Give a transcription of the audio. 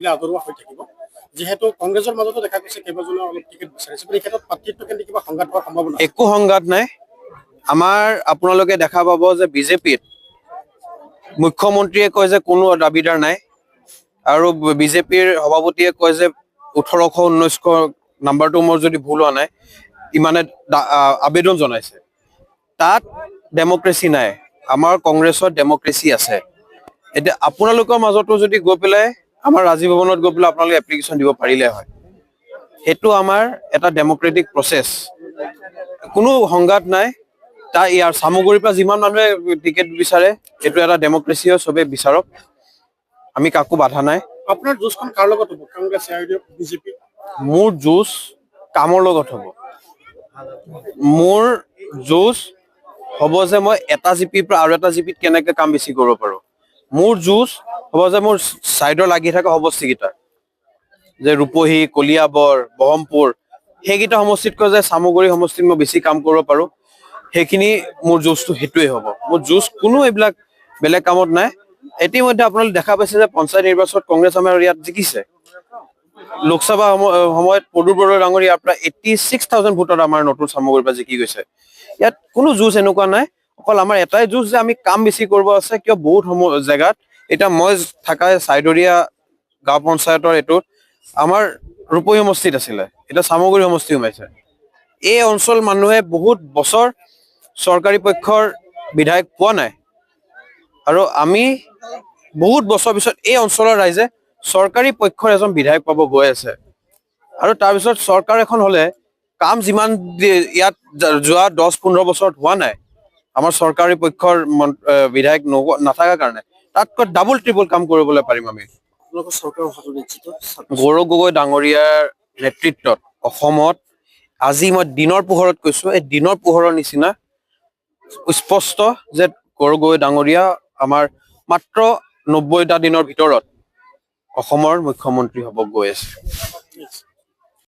আদৰুৱা হৈ থাকিব যেহেতু কংগ্ৰেছৰ মাজতো দেখা গৈছে কেইবাজনো অলপ টিকেট বিচাৰিছে এই ক্ষেত্ৰত পাৰ্থিত্ব কেন্দ্ৰিক কিবা সংঘাত হোৱাৰ সম্ভাৱনা একো সংঘাত নাই আমাৰ আপোনালোকে দেখা পাব যে বিজেপিত মুখ্যমন্ত্ৰীয়ে কয় যে কোনো দাবিদাৰ নাই আৰু বিজেপিৰ সভাপতিয়ে কয় যে 1819 নাম্বাৰটো মোৰ যদি ভুল হোৱা নাই ইমানে আবেদন জনাইছে তাত ডেমক্ৰেসি নাই আমাৰ কংগ্ৰেছৰ ডেমক্ৰেসি আছে এতিয়া আপোনালোকৰ মাজতো যদি গৈ পেলাই আমাৰ ৰাজীৱ ভৱনত গৈ পেলাই আপোনালোকে এপ্লিকেশন দিব পাৰিলে হয় হেতু আমাৰ এটা ডেমক্ৰেটিক প্ৰসেস কোনো সংঘাত নাই তা ইয়াৰ সামগ্ৰীৰ পৰা যিমান মানুহে টিকেট বিচাৰে এটো এটা ডেমক্ৰেসি হয় সবে বিচাৰক আমি কাকো বাধা নাই আপোনাৰ জোচখন কাৰ লগত হ'ব কংগ্ৰেছ আইডিয়া বিজেপি মোৰ জোচ কামৰ লগত হ'ব মোৰ জোচ হ'ব যে মই এটা জিপিৰ পৰা আৰু এটা জিপিত কেনেকৈ কাম বেছি কৰিব পাৰো মোৰ জোচ হ'ব যে মোৰ সাইডৰ লাগি থকা সমষ্টিকিটা যে ৰূপহী কলিয়াবৰ বহমপুৰ হেগিটা সমষ্টিত কয় যে সামগ্ৰী সমষ্টিত মই বেছি কাম কৰিব পাৰো হেখিনি মোৰ জোচটো হেতুৱে হ'ব মোৰ জোচ কোনো এইবিলাক বেলেগ কামত নাই ইতিমধ্যে আপোনালোকে দেখা পাইছে যে পঞ্চায়ত নিৰ্বাচনত কংগ্ৰেছ আমাৰ ইয়াত জিকিছে লোকসভা সময়ত পদুৰ বড়ো ডাঙৰ ইয়াৰ পৰা 86000 ভোটত আমাৰ নতুন সামগ্ৰীৰ পৰা জিকি গৈছে ইয়াত কোনো জোচ এনেকুৱা নাই অকল আমাৰ এটাই জোচ যে আমি কাম বেছি কৰিব আছে কিয় বহুত জায়গাত এটা মই থাকা সাইডৰিয়া গাঁও পঞ্চায়তৰ এটো আমাৰ ৰূপহী সমষ্টিত আছিল এটা সামগ্ৰী সমষ্টি সোমাইছে এই অঞ্চল মানুহে বহুত বছৰ চৰকাৰী পক্ষৰ বিধায়ক পোৱা নাই আৰু আমি বহুত বছৰ পিছত এই অঞ্চলৰ ৰাইজে চৰকাৰী পক্ষৰ এজন বিধায়ক পাব গৈ আছে আৰু তাৰ পিছত চৰকাৰ এখন হলে কাম যিমান ইয়াত যোৱা 10-15 বছৰত হোৱা নাই আমাৰ চৰকাৰী পক্ষৰ বিধায়ক নাথাকাৰ কাৰণে তাতকৈ ডাবল ট্ৰিপল কাম কৰিবলৈ পাৰিম আমি চৰকাৰৰ হাতত নিশ্চিত গৌৰৱ গগৈ ডাঙৰীয়াৰ নেতৃত্বত অসমত আজি মই দিনৰ পোহৰত কৈছো এই দিনৰ পোহৰৰ নিচিনা স্পষ্ট যে গৌৰৱ গগৈ ডাঙৰীয়া আমাৰ মাত্ৰ 90টা দিনৰ ভিতৰত অসমৰ মুখ্যমন্ত্ৰী হ'ব গৈ আছে